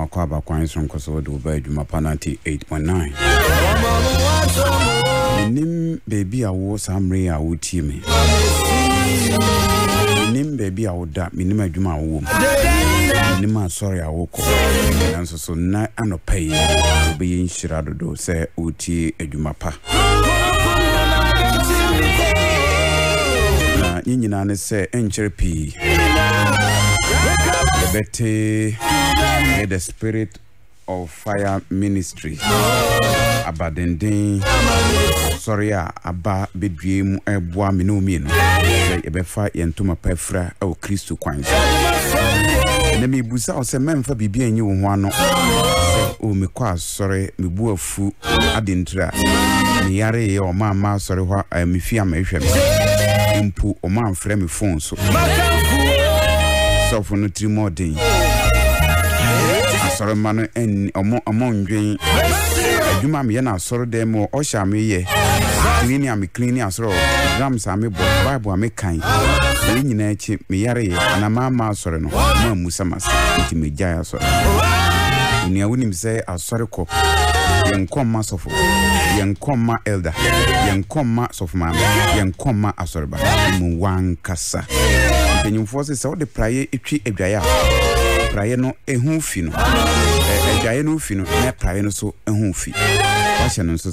Wakwaba Kwan Sonkoso do by Jumapa 98.9. Nim baby a wo samre a wo tie me. Nim baby a wo da minim adwuma a wo. Nim sorry a wo ko. Nanso so na anopai obi nhyira dodo se otie adwuma pa. Na nyina ne se enkyere pi. The Spirit of Fire Ministry Abadendin sorry aba bedwiem eboa me no mi no e be fa yentoma pafra o Kristo kwan na me busa o se memfa bibia anyi wo ho ano se o me kwa sorry me bu afu adentra me yare ye o ma sorry ho me fi amehwe me mpu o ma mfre me phone so for no three more days. Asoro mano en omo ndwen adwuma me na asoro dem o sha me ye clean asoro drums am bo bible am kan we nyina echi me yare ye na mama asoro no ma musa masa nti me gya asoro ni awunim say asoro ko yenkoma sofo yenkoma elder yenkoma sofo mama yenkoma asoro ba mu wankasa penyimfo se wo de praye etwi adwaya praye no ehu fi no adwaya no fi no na praye no so ehu fi wahye no so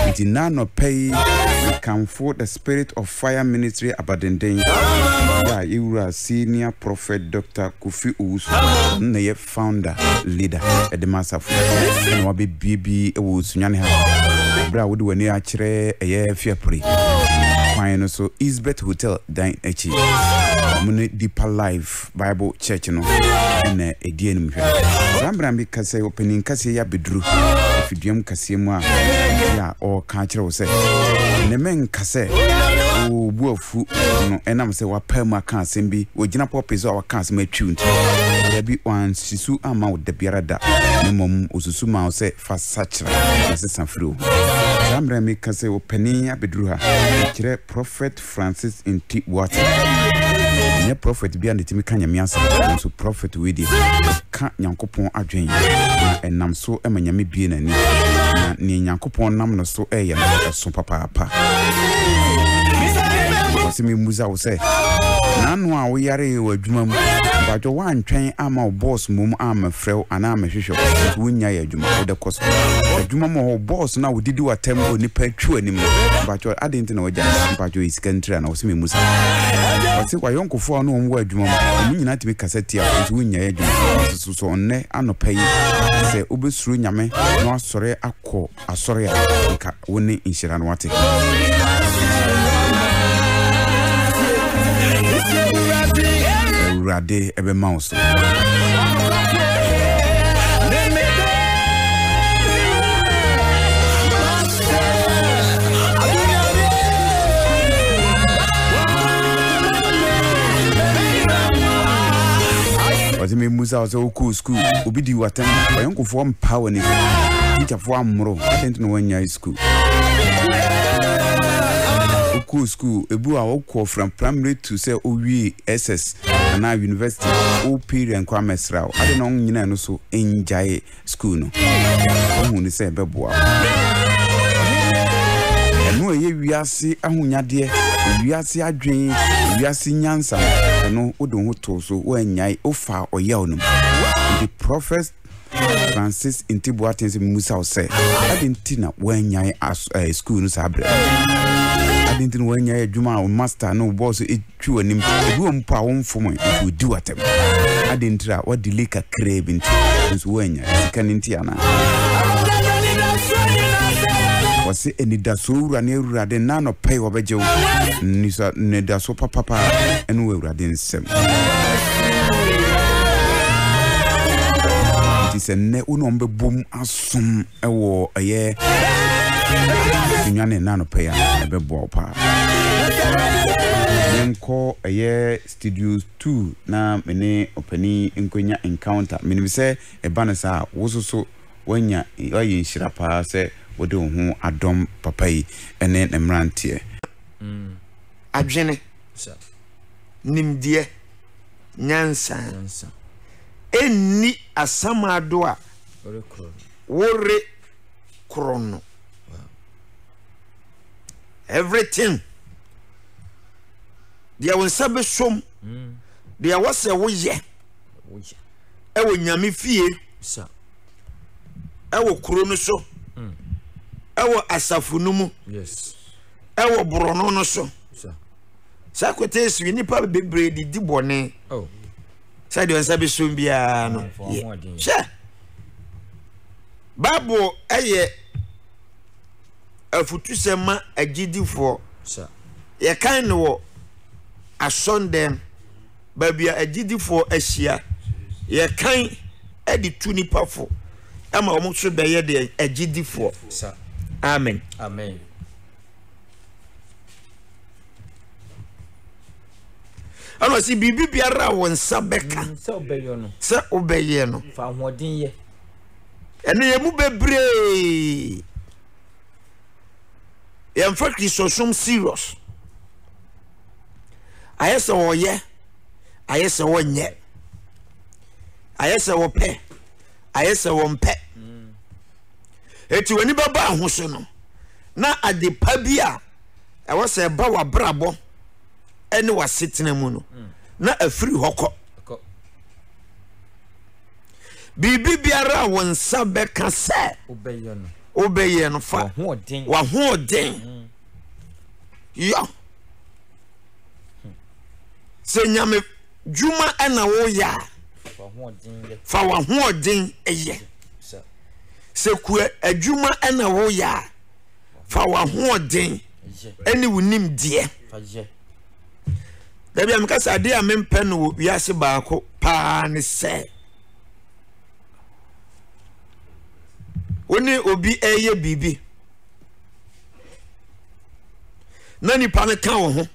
it na no pay we can for the Spirit of Fire Ministry Abadenden ya iwura senior prophet Dr. Kofi Owusu na ye founder leader at the massive and wa be bibi e wo sunyane ha bra wo de wani a kire ye fiapre kwan no so Isbeth Hotel dan echi mune Deeper Life Bible Church no na edie nim hwa zambra bi kase opening kase ya bedru fiduam kase mu a ya o ka kire wo se ne men kase o buafu no enam se wa pam aka asem bi ogina popes o aka asem atwu nti ya bi wan sisu ama wo da biara da ne mom osusu ma wo se fa sachra se sanfro zambra mi kase opening ya bedru ha kire Prophet Francis Inti Water. Ne prophet bia ndetimi ka nyame asa so prophet wedi ka nyankopon adwen na enam so emanyame bie nani na ne nyankopon nam no so eye na so papa wasimi muza wo se na no a wo yare wo adwuma mu bajo wantwen ama wo boss mum ama frew ana amehwehwe wo nya ya adwuma wo de koso adwuma mo wo boss na wo didi watam oni pa twu anim bajo adenti na woja bajo iskantra na wasimi muza wasi kwa yonkofo no wo adwuma mu nyina timi kaseti a wo nya ya adwuma so onne anopai se obesuru nyame no asore akọ asore a nka woni inshira no wate Rade ebe mouse Wazime muza wazo uku school ubidi watan bayonko fo empower ni teacher fo amro atento no wanya school uku school ebu a wokọ from primary to say owie SS na university o period kwa mesra ade no nyina no so enjaye school no ohu ni say beboa eno eye wiase ahunyade wiase adwen wiase nyansa no odon ho to so wanyai ofa oyaw no the prophet Francis Inti Boatense Musa ose adenti na wanyai school no sabre adenti na wanyai adwuma o master no boss etwu anim edu mpa wo mfom e di watem adenti ra wa delay ka krebe nti wanyai kaninti ana wasi enida so wura ne urade na no pay obejew nisa ne da so papa enu urade nsem disenne uno mbebum asum ewo eye nyane na no pay a bebo pa yenko eye studio 2 na mene openi nkonya encounter meni se ebanesa wososo wanya ayi nshira pa se wode ho adom papai ene nemrantie adwene nimdie nyansa enni asamado a wore krono everything dia wonsa be som dia wase wo ye e wo nyame fie sa e wo krono so e wo asafunu mu yes e wo brono no so sa sakwete swi nipa bebre di bone oh sa dia wonsa be som bia no she Bible eye afutu sema agidifo sa ye kan no asondem babia agidifo ahia ye kan edi tu nipafo ama omo so beye de agidifo sa amen amen ano si bibi biara wonsa beka se obeyo no se obeye no fa hodin ye ene ye mu bebre ye mfa Christosum serious ayese wo ye ayese wo nye ayese wo pe ayese wo mpe eti wani baba ahoso no na adepa bia e wo se ba wa brabo ene wasetena mu no na afiri hokọ bibi biara wonsa beka se obeye no fa wa hoden yo se nyame juma ana wo ya fa wa hoden eye se ku adwuma ana wo ya fa wa hoden eni wunim die dabi am kasa de am mpe no wiase baako pa ne se oni obi eye bibi na nipa ne ka wo ho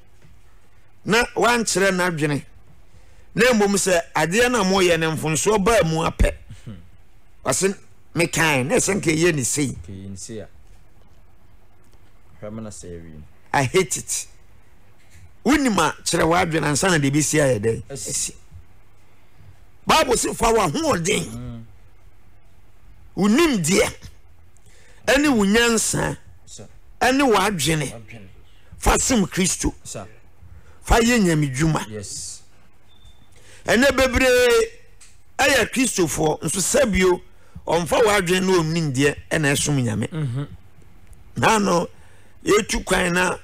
na wan kire na adwene na emom se ade na mo ye ne mfonso ba mu apɛ wase me kan na senke ye ni sei a hamana sewi I hate it unima kire wa adwene ansa na de bi sia ye dey Bible say fa wa ho odin unim die ene wunyansa ene wa adwene fa sim Kristo fa ye nyame dwuma yes ene bebre aya Kristofo nso sabio omfa wa adwene no onim die ene esom nyame na no etu kwan na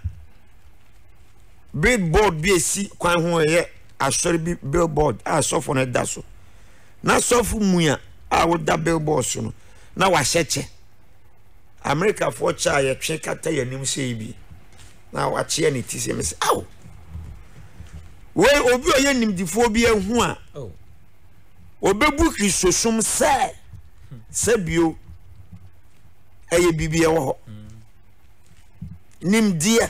billboard bi esi kwan ho ye asori bi billboard a sofo na da so na sofo muya a wo da billboard so no na wa hyeche America for cha ye twe kata yanim sei bi na wa che ne ti se me se aw we obi oye nimdifo bi ehu a obebu Kristosum se sebio eye bibie wo ho nimdie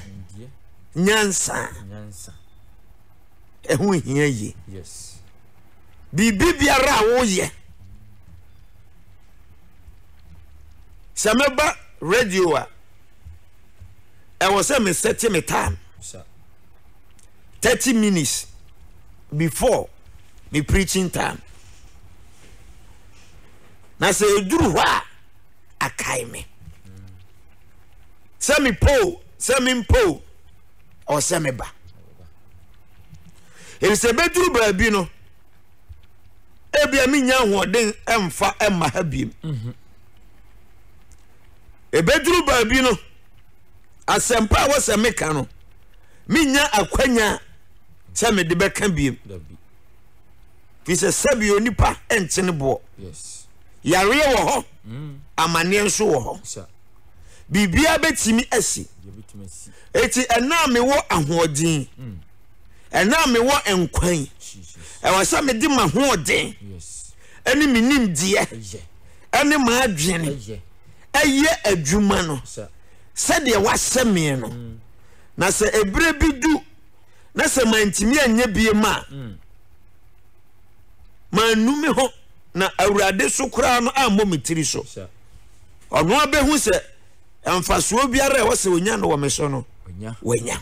nyansa ehu hia ye yes bibi biara wo ye sameba radio a I was me set me time 30 minutes before me preaching time na say eduru hwa akai me say me po or say me ba e say beduru ba bi no e bia me nya hoden emfa emma ha biem e beduru ba bi no asempa wo se me ka no me nya akwanya se me de be ka biem fi se sabi onipa entene bo yes yare wo ho amane nso wo ho bibia betimi asi eti ena me wo ahoodin ena me wo enkwan e wasa me di ma hoodin yes eni minim die eni ma adwene eye adwuma no se de waseme no na se ebre bidu na se mantimi anya bie ma manumi ho na awurade so kura no ammo mitiri so ono abehu se emfaso biara e wose onya no wo meso no wanya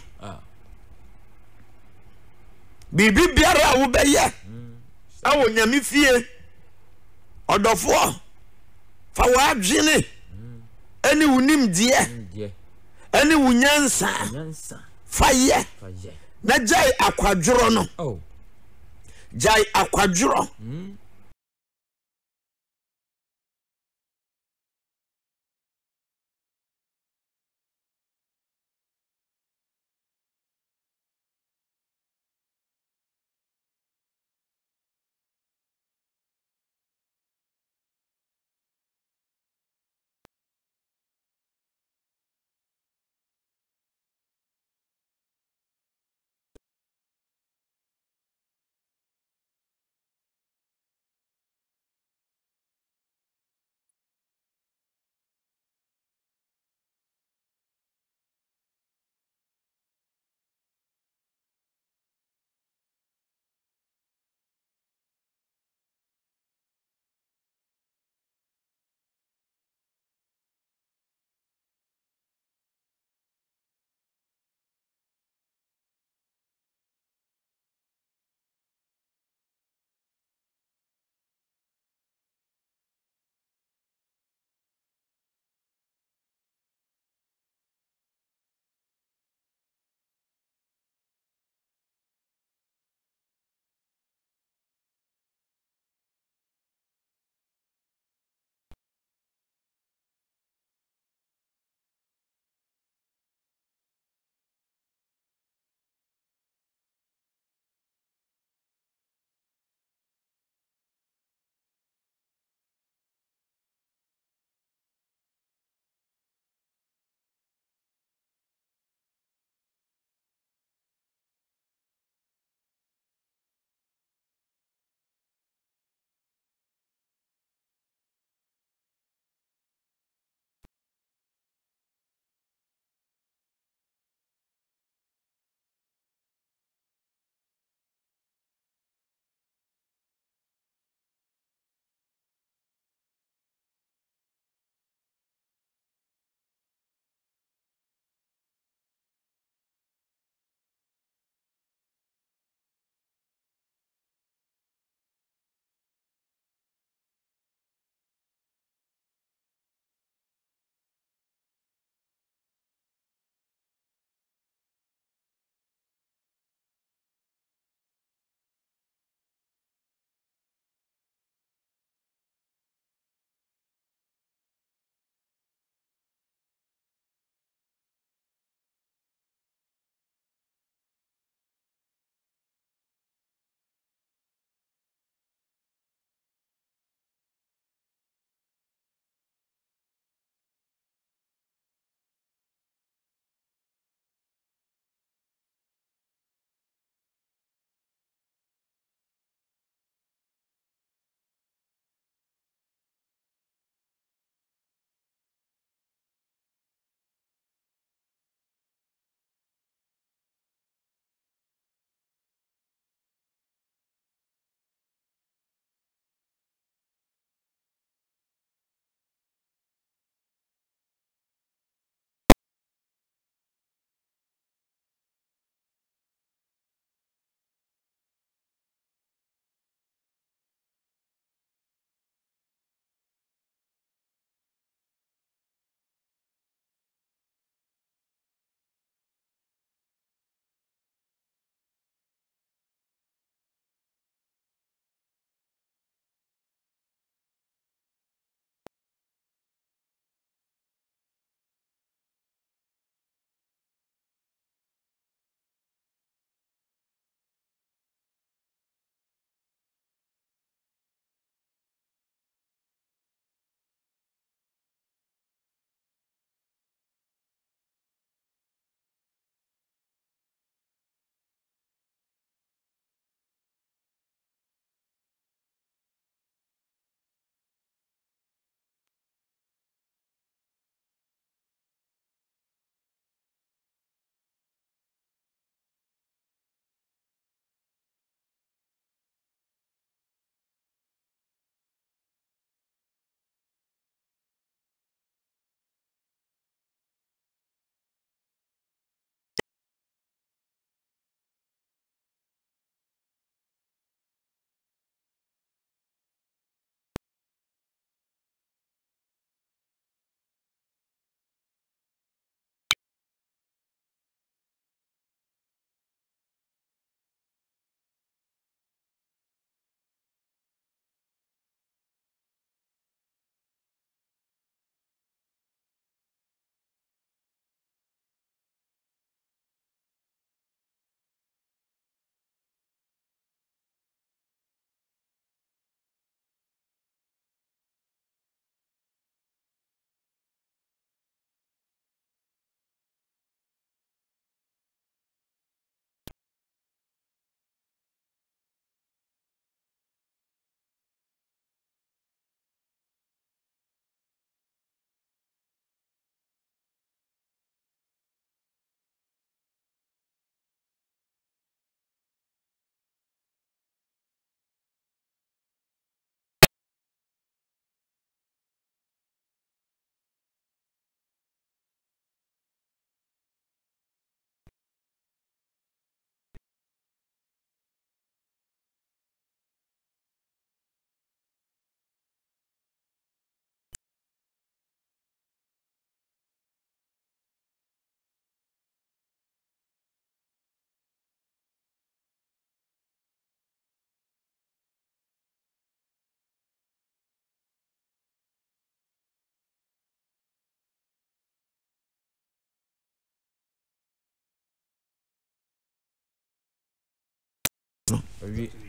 bibi biara wo beye awo nyame fie ɔdɔfoɔ fa w'adwene ɛne wo nimdeɛ ɛne wo nyansa fa yɛ na gyae akwadworɔ no gyae akwadworɔ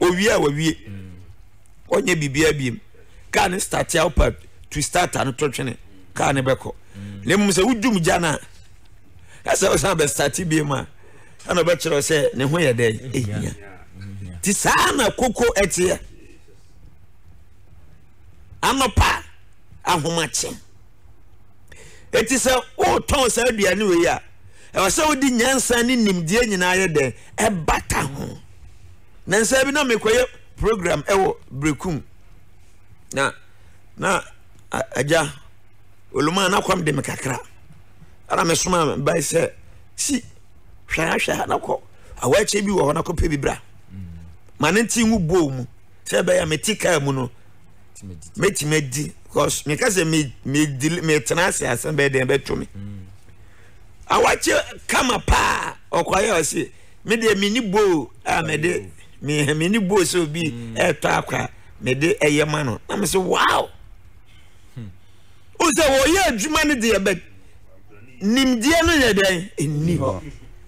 owie a wawie onye bibia biem ka ne start out to start an to twene ka ne beko le mum se wudum jana asa osa be start biem a ana be kire se ne ho ye dey ehia ti sana koko etie anopa ahomache eti se o ton se aduane we ya e wa se odi nyansa ni nimdie nyina ye dey e bata ho nansa bi na mekoye program ewo brekum na aja oluma na kwam de mekakra ara mesoma bai se si hwa na ko awache bi wo na ko pe bibra manenti nwu bomu se be ya metika mu no metimedi because me kase me tenase asembe de betumi awache kama pa okwaye osi me de mini bo a me de mini bo so bi eto akwa me de eyema no na me say wow o se wo ye adwuma ne de be nimdie no ye den eni ho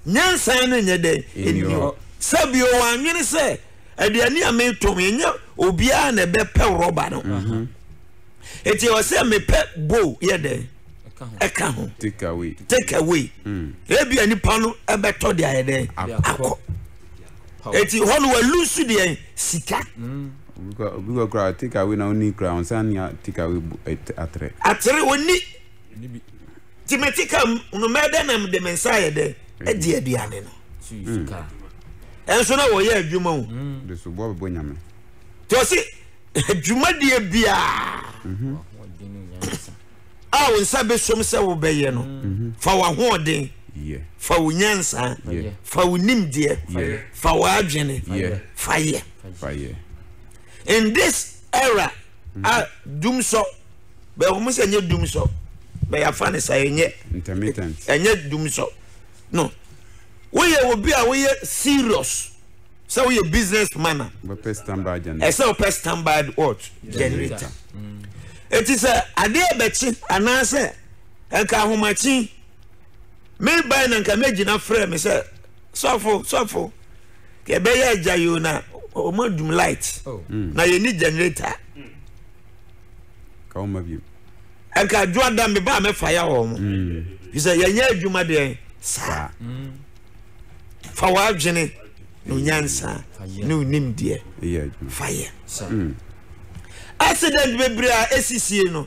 nyansan no ye den eni ho sabi o anwene se aduane a me to me nya obia na be pe roba no eti o se me pe bo ye den eka ho take away ebi ani pa no e be to de aye den akọ eti hono wa lusu de sika we go cry take away na only cry on san ya take away atre oni timetika no mede na de mensaye de e di aduane no sika enso na wo ye adwuma o de so bo bo nyame to si adwuma de bia won sabe som se wo beye no fa wa hoden fa wo nyansa fa wo nimdie fa wo adwene fa ye in this era dumso be wo se nye dumso be ya fa ne sa yenye intermittent enye dumso no we ye obi a we ye serious so we ye businessman we pay standby generator so pay standby what generator it is a ade bechi anase enka homachi me buy na nka megina frame me say sofo ke be ye ajayo na o modum light na ye ni generator ka o ma bi enka juada me ba me fire wo mo you say ye nya adwuma de sa fa wa dwene no nyansa no nimdie fire accident bebrea esisie no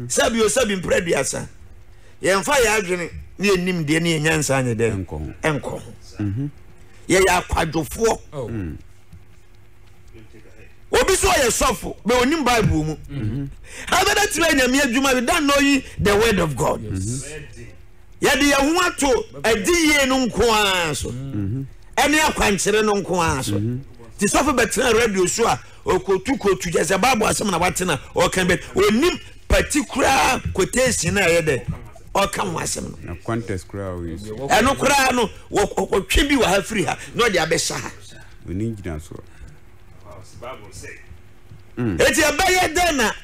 sabi mpreduasa ye mfa ya adwene ne enim de ne nyansa anye de enko ye ya kwadwofo obi so ye sofo be onim bible mu how that try na me adwuma we don't know the word of god ye de ye ho ato adiye no nko anso ene akwankyere no nko anso ti sofo betra radio so a okotu jese bible asem na watena o kan be onim particular quotation na ye de o kan wasem no contest crowd is eno kra no wo twe bi wa ha free ha no de abesha ha oni ngina so bible say eti abaye den na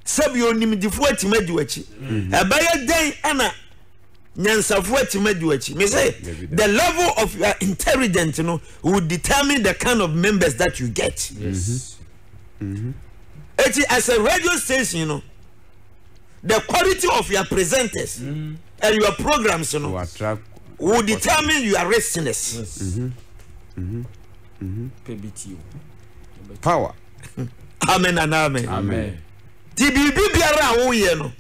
sabi onim difo atimadi wachi abaye den ana nyansafo atimadi wachi me say the level of your intelligence no will determine the kind of members that you get. Eti as a radio station, you know, the quality of your presenters and your programs, you know, will determine your restlessness. Power. Amen and amen. Amen. Tibi biara wo ye no.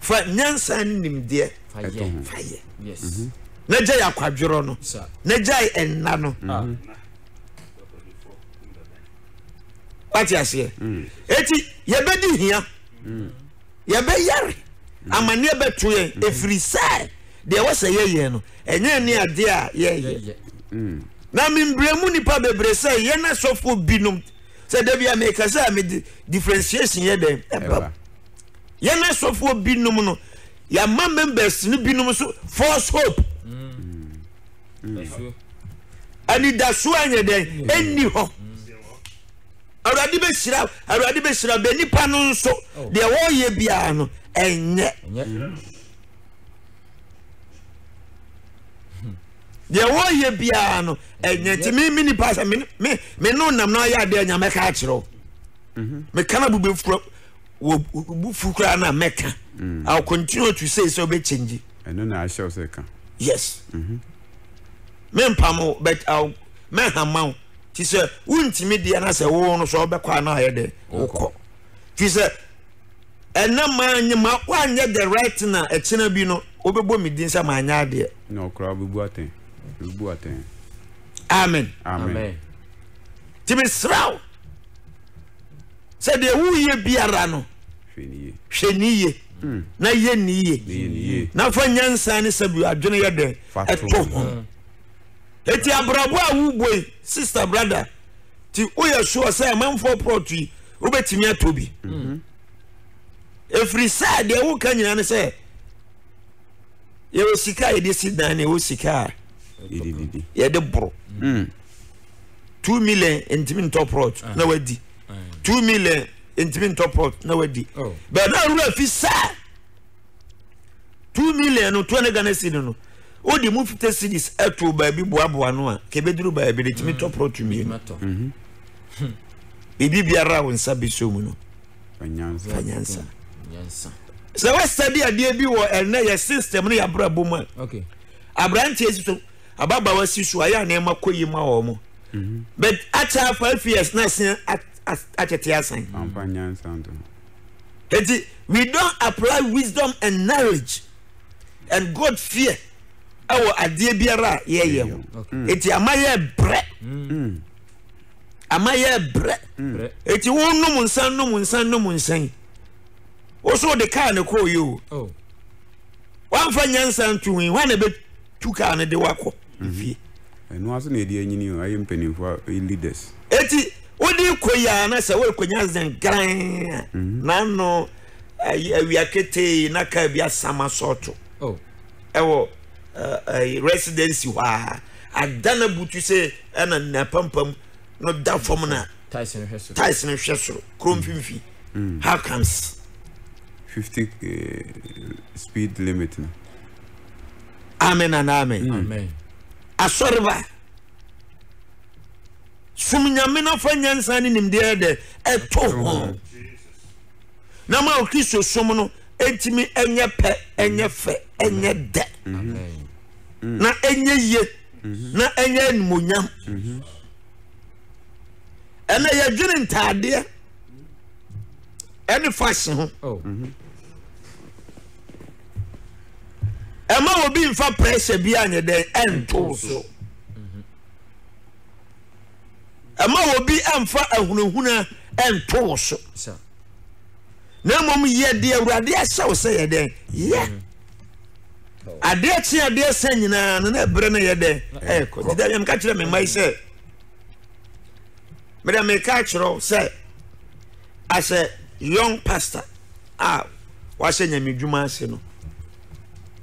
Fa nyansa nim de fire. Yes. Na jay akwadworo no. Na jay enna no. What you say? Eti ye bedi hia. Ye be yare. Amane be to ye efri sai. De wo say ye no. Enye ni ade a ye. Na mimbremu nipa bebre say ye na sofo binom. Say there be a make say me differentiation ye dem. Ye na sofo binom no. Ya ma members ni binom so false hope. Ani da so anye den eni ho. Awurade be shira be nipa no nso de wo ye bia no enye de wo ye bia no enye ti me ni pass me no nam na ya de nya meka akiro me kana bube furo wo bu fukura na meka I'll continue to say so be change eno na asho se ka yes me mpamo but I'll me hamau ti say wuntimi de na say wo no so be kwa na ye de wo ti say ena manye ma wanye the right na echina bi no obebo mi din sa manya ade no kra bubu aten amen ti be sraw say de wu ye biara no hweniye na ye niye na fa nyansa ne sabu adwene ye de eto eti abrabo a wu boy sister brother ti oya sure say man for protui obetimi atobi every side de wu kan nyina ne say ye osika ye de sidan ne osika ye de bro 2 million intimi top prot na wadi 2 million intimi top prot na wadi but na ru afi sa 2 million no 20 Ghana cedi no o di mu 50 cedis eto ba bi boaboa no a ke beduru ba bi de timi top prot mi bibi biara won sabi so mu no fanyansa so we study ade bi wo elna ye system no ya bra bom okay abrantie so ababa wasi so aya na makoyi ma wo mo but acha 5 years na sin achete asan fanyansa ndo we don't apply wisdom and knowledge and God fear our ade biara ye eti amaye bre amaye bre eti wonum nsan o so de car ne ko yo wan fa nyansa ntuwi wan na be tu car ne de wako vie eno aso na edi anyini o ayi mpanimfo leaders eti odi koya na se we konya zan gran na no awiakete na ka bia sama soto ewo residency wa adana butu se ana na pampam no da form na Tyson hwesoro krom fimfi how comes 50 speed limit no amen and amen asorba sumnyame na fanyansa ni nimde de eto ho na ma okristo som no entimi enye pe enye fe enye de na enye ye na enye nmonyam ena ye dwene ntade ene fashion ho ema obi mfa pressure bi anye de ento so ema obi amfa ahunahuna ento so na mom ye de awurade ahyew se ye de ye ade chi ade se nyina na ebre na ye de ko dida yam ka kire me mai se me da me ka kire se as a young pastor wa se nyame dwuma ase no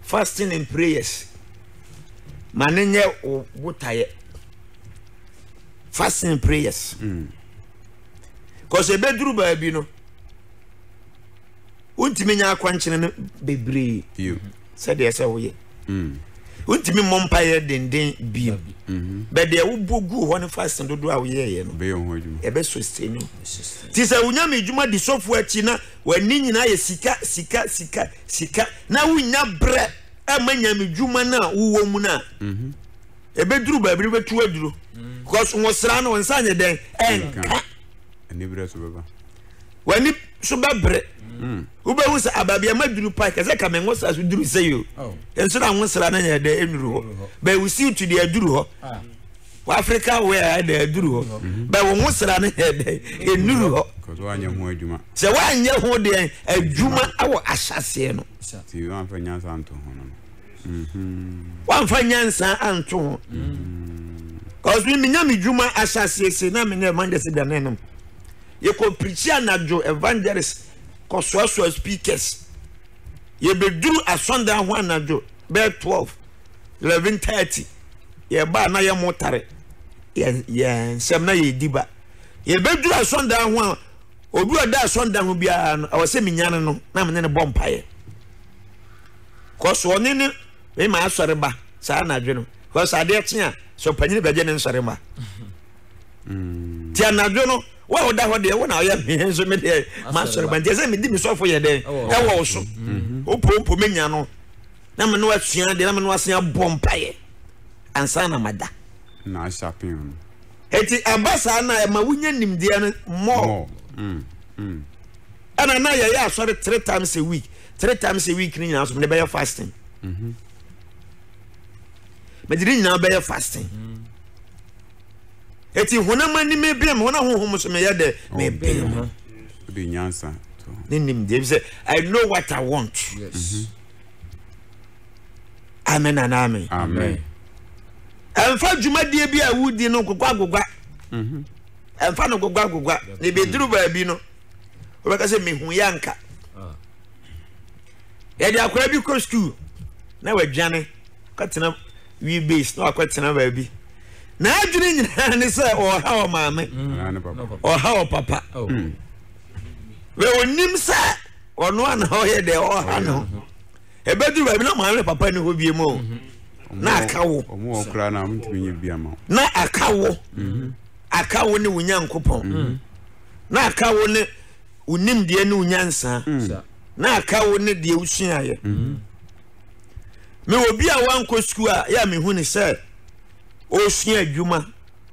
fasting and prayers manenye wotaye fasting and prayers cause e beduru ba bi no untimi nya akwankyene no bebre said yes we untimi mompaye denden bi but de wo bogu ho ne fasting dodo a wo ye no be yo ho adwuma e be sustain no ti se unyame adwuma di sofu achi na wani nyina ye sika na wunya bre amanyame adwuma na wo mu na e be duru ba bi betu aduro because wo sra no nsanye den enka ani bre so baba wani so babre ube wusa ababia maduru pa kase ka mengo sa so duru seyo enso na wonsra na nya de enuru ho ba we see to the aduru ho wa Africa where the aduru ho ba wo wonsra na nya de enuru ho cause wa nya ho adwuma se wa nya ho de adwuma awo ahyase no ti wa fa nyansa anto ho no wa fa nyansa anto ho cause we nya me dwuma ahyase se na me nya mande se da nenam ye ko preacher na jo evangelist kososo speakers ye beduru asonda ho anajo be 11:30 ye ba na ye motare ye nsem na ye diba ye beduru asonda ho obi oda asonda ho bia no awose minyane no na me ne bompaye koso oni ne me ma asore ba sa anajo no because ade tia so panyine beje ne nsore ma ti anadwo no wa oda ho de wo na oya me nso me de ma sore ma de se me di me sofo ye de e wo so opompo menya no na me no asua de na me no asua bompaye ansa na mada na shopping eti abasa na ma wunya nimde no more ana na ya sorry 3 times a week ni na so me be fasting me diri na be fasting eti honama ni me bia me hona honhom so me ye de me bia the nyansa ni nimde say I know what I want. Yes. Amen and amen. Amen. Emfa dwumadie bi a wudi no gogwa emfa no gogwa ne be duru ba bi no obeka se me hu yanka ya dia akwa bi ko school na wadwane kwatena we base na akwatena ba bi na adwene nyina ne se o ha o maame o ha o papa we onim sa ono ana o ye de o ha no e be duru ba bi na maame papa ne ho bie mo na akawo omo okra na mtumi bia ma na akawo akawo ne wunyankopon na akawo ne unimde ne unyansa na akawo ne de usuaye me obi a wanko school a ya me hu ne say o sua adwuma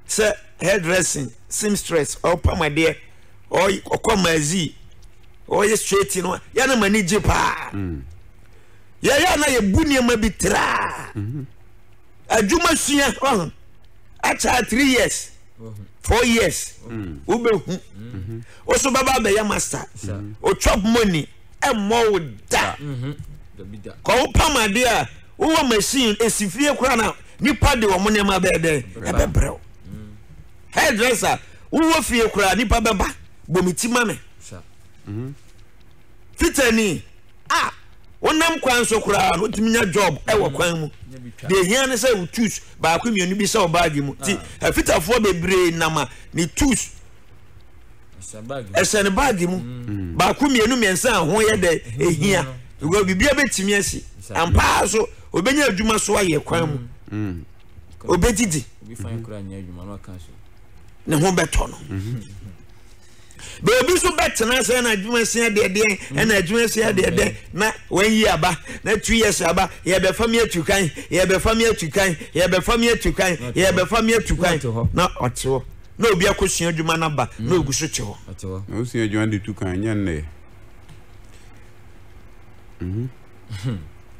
say hairdressing seamstress or pamade or okomazi or ye straight no ya na manage pa ya na ye buni ma bitra adwuma sua acha 3 years 4 years ubehu oso baba be ya master o chop money e mo da ko pamade a wo machine esifie kura na nipa de wo monema be de e be brew hairdresser wo fie kura nipa beba bomitima me fitani wonam kwan so kura no timinya job e wo kwan mu de hia ne say choose ba kwa mienu bi say obagi mu ti fitafo bebre nama ni choose esen bagi mu ba kwa mienu mensa ho ye de ehia go bibia betimi asi ampa so obenya adwuma so aye kwan mu obedidi obi fan kura nya adwuma no aka so ne ho beto no Baby so betena say na adwuma sia de na adwuma sia de na 1 year aba na 2 years aba ye be fami atukan ye be fami atukan ye be fami atukan ye be fami atukan na otewo na obi akosua adwuma na ba na oguso che ho otewo na osua adwuma de tukan nya ne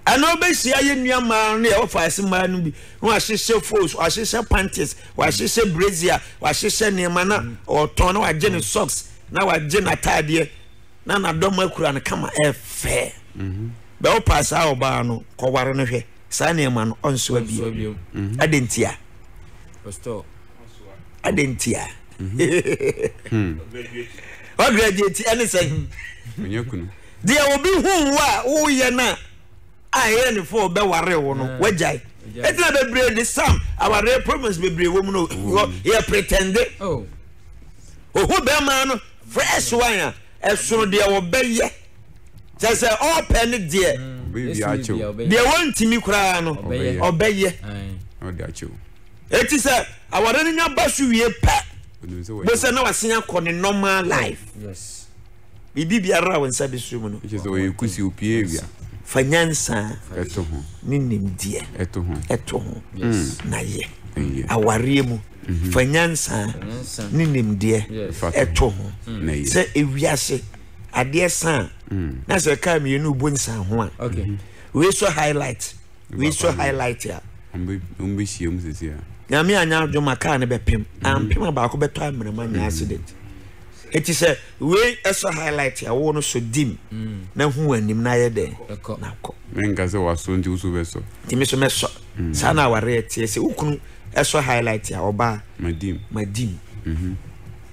ano be sia ye nuama na ye ofa asema no bi ho ahyehye fos ahyehye panties wa ahyehye brazier wa ahyehye nema na oton na wa gene socks na waje na tade na dom akura na kama efe be o pasa oba no ko ware no hwe sa na ema no onso abi adentia pastor adentia o graduate any say menyakunu dia obi hu wa wo ye na aye ne fo be ware wo no wajai etina bebre the sam our promise bebre wo mu no ye pretend oh ohu be ma no fresh one eso de wo beye just say open de baby acho de wontimi kura no obeye o de acho eti say awade no nya basu wie pa bo say na wasenya ko ne normal life yes bibi biara won sabe su mu no je so we kusi opie wia fanyansa eto ho ni nimdie eto ho yes na ye aware mu fanyansa ni nimdie eto ho na ye se ewiase ade san na se ka me nu bonsa ho a okay we so highlight ya umbe shiem sisi a na me anya adwuma ka ne bepem ampem ba ko beto amrema nya accident eti se we so highlight ya wo no so dim na hu anim na ye de na ko menga se waso nti uso beso ti me so meso sana ware tie se ukunu so highlight ya oba madim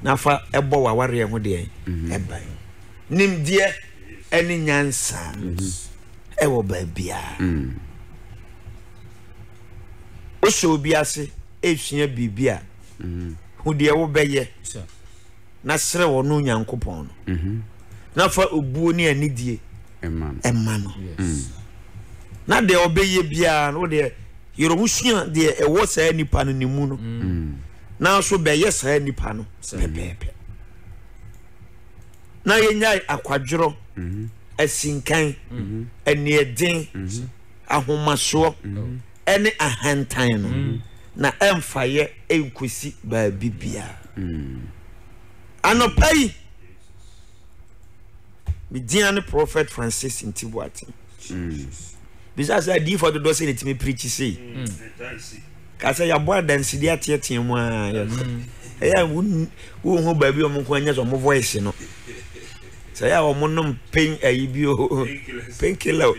na fa ebo wa ware ho de eba nim die eni nyansa e wo ba bia o so bi ase e hia bibia hu de wo beye na sere wo no nyankopon no na fa obuo ni anidie emma no na de obeye bia no de Yorobusua de e wo saa nipa no ne mu no na so be yes saa nipa no pepepe na yenya akwadworo asinkan anieden ahomaso ene ahantan no na emfaye enkosi ba bibia anopai Midian Prophet Francis Ntibuati. Because I did for the dozen it me preach say. Cause I am born dance the atiati mwa. Eh who baby o monko anya so mo voice no. Say ya o monom pain ayi bi o painkiller.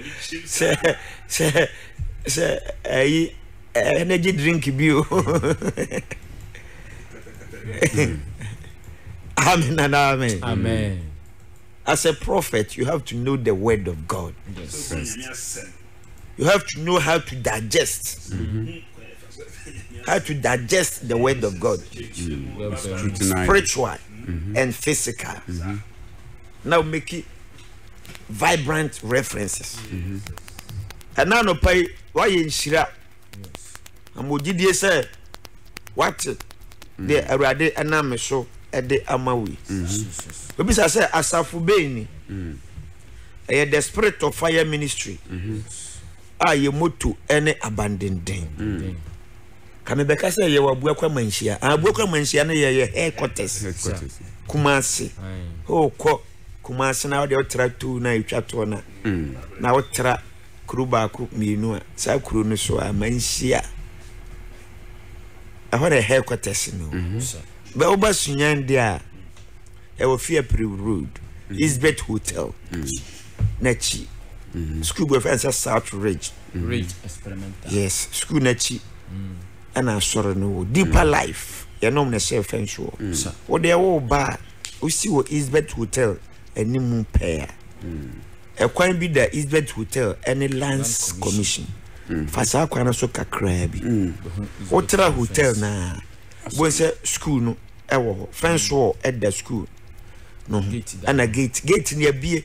Say ayi energy drink bi o. Amen and amen. Amen. As a prophet, you have to know the word of God. Yes. You have to know how to digest. How to digest the word of God. Spiritual and physical. Now make it vibrant references. And now no pay why in Shira. And would you say what the Arade Aname show at the Amawi? Because I say Asafu Beni, the Spirit of Fire Ministry. You move to any abandoned thing. Kamebeka say you were Buaka Manshia. I Buaka Manshia, your headquarters. Kumasi. Oh, Kumasi now they try to na chatona. Now try Kruba Krup Minua, Sa Krunusua, Manshia. I want a headquarters, no. But over Sunyan there. I will fear Road, Isbeth Hotel, Nechi, School of Answer South Ridge, Experimental. Yes, School Nechi, and I saw no deeper life. You know, me say French show. What they all bar, we see what Isbeth Hotel and Nimu pair. A quite be the Isbeth Hotel and a Lands Commission. Fasa Kwana Soka Crabby. Otra Hotel na, was a school no, our French war at the school. No, and a gate near beer.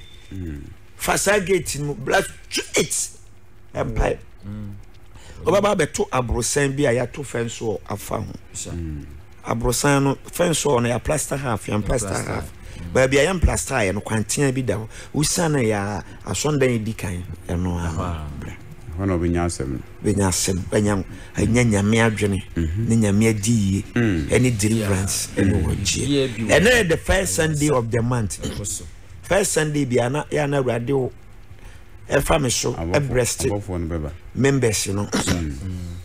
Fasa gate in black streets. And pipe. Obaba beto abrosan bi aya to fence or afa ho. Abrosan no fence or na plaster half, yan plaster half. Ba bia yan plaster ya no kwantia bi da ho. Usana ya asonda edi kan eno aha. Hono benyasem benyam anyanyame adwene ne nyame adie any deliverance any wodie and then the first Sunday of the month first Sunday bi ana ya na rade o e fa me so e breast members you know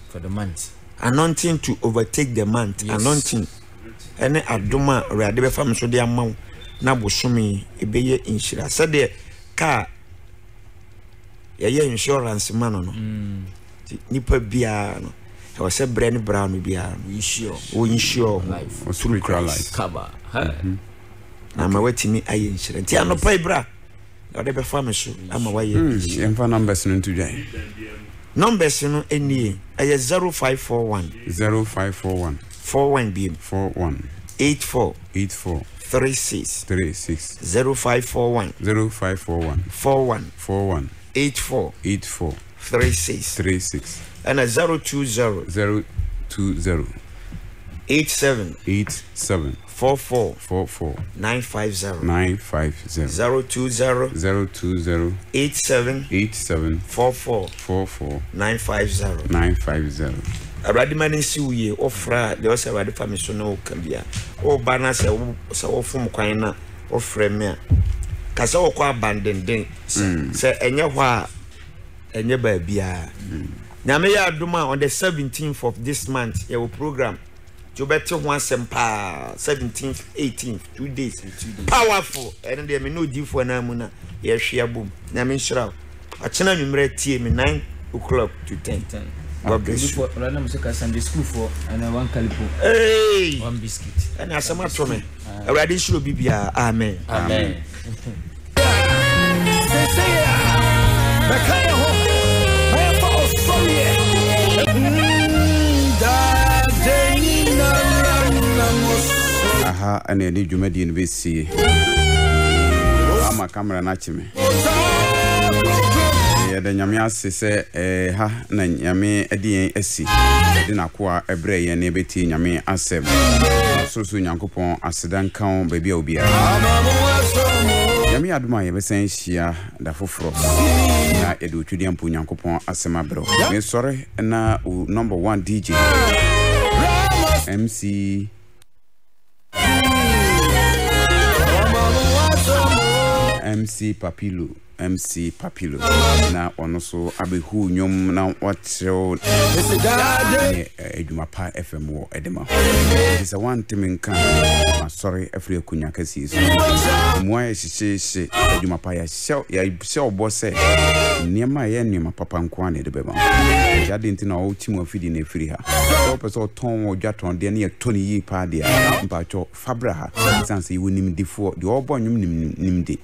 for the month anointing to overtake the month. Yes. Anointing any adoma rade be fa me so de amaw na bosomi e beye inshira said the car yeah insurance man no nipa bia no I was a brand brown bia we insure life through life cover na ma wetimi aye insurance ti ano pay bra na de be fa me so ama wa ye emfa numbers no to join numbers no eni aye 0541 41 b 41 84 36 0541 41 84 36 and a 020 87 44 950 020 87 44 950 Radimani siuye ofra de wasa radi famiso no kambia o bana se wo fom kwan na ofra me a kasa wo kwa abandon se enye ho a enye ba bia nyame ya aduma on the 17th of this month your program to better one sempa 17th 18th 2 days powerful and they me no di for na mu na ye hwea bom nyame nhyira a chena nwumre tie me 9 o'clock to 10 God bless you. Right now, I'm Sunday school for and one calipo. Hey, one biscuit. And I some to me. Already should be bia. Amen. Amen. Aha, and I need you made in VC. I'm a camera, not me. ya da nyame ase se ha na nyame ade asi de na koa ebre ye na beti nyame asem so nyankopon asedan kan ba bia obia nyame aduma ye besen hia da foforo na ye do twidi ampo nyankopon asem abro me sore na number 1 DJ MC Papilo na ono so abehu nyom na watrew Edumapa FM wo edema is a one timinka ma sorry afri akunya kasi so mo aye hihye Edumapa ya se obose niema ye niema papa nko ane de beba ya de ntina o timu afidi na afiri ha so person ton odwaton de na ye toni yi pa de mpa cho fabra ha sanse yi wonim difo de obo nyum nimde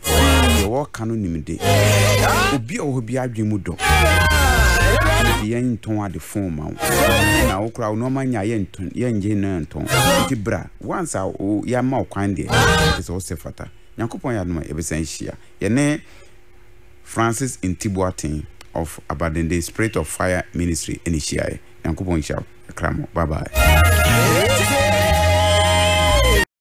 de wo kanu nimde obi o hobi adwemu do yen ton ade forma na okra no manya yen ton yen je na ton ti bra once o ya ma okwan de so sefata nyankopon ya no e be san hia ye ne Francis Intibuatin of Abandon the Spirit of Fire Ministry initiate nyankopon hia kramo bye bye.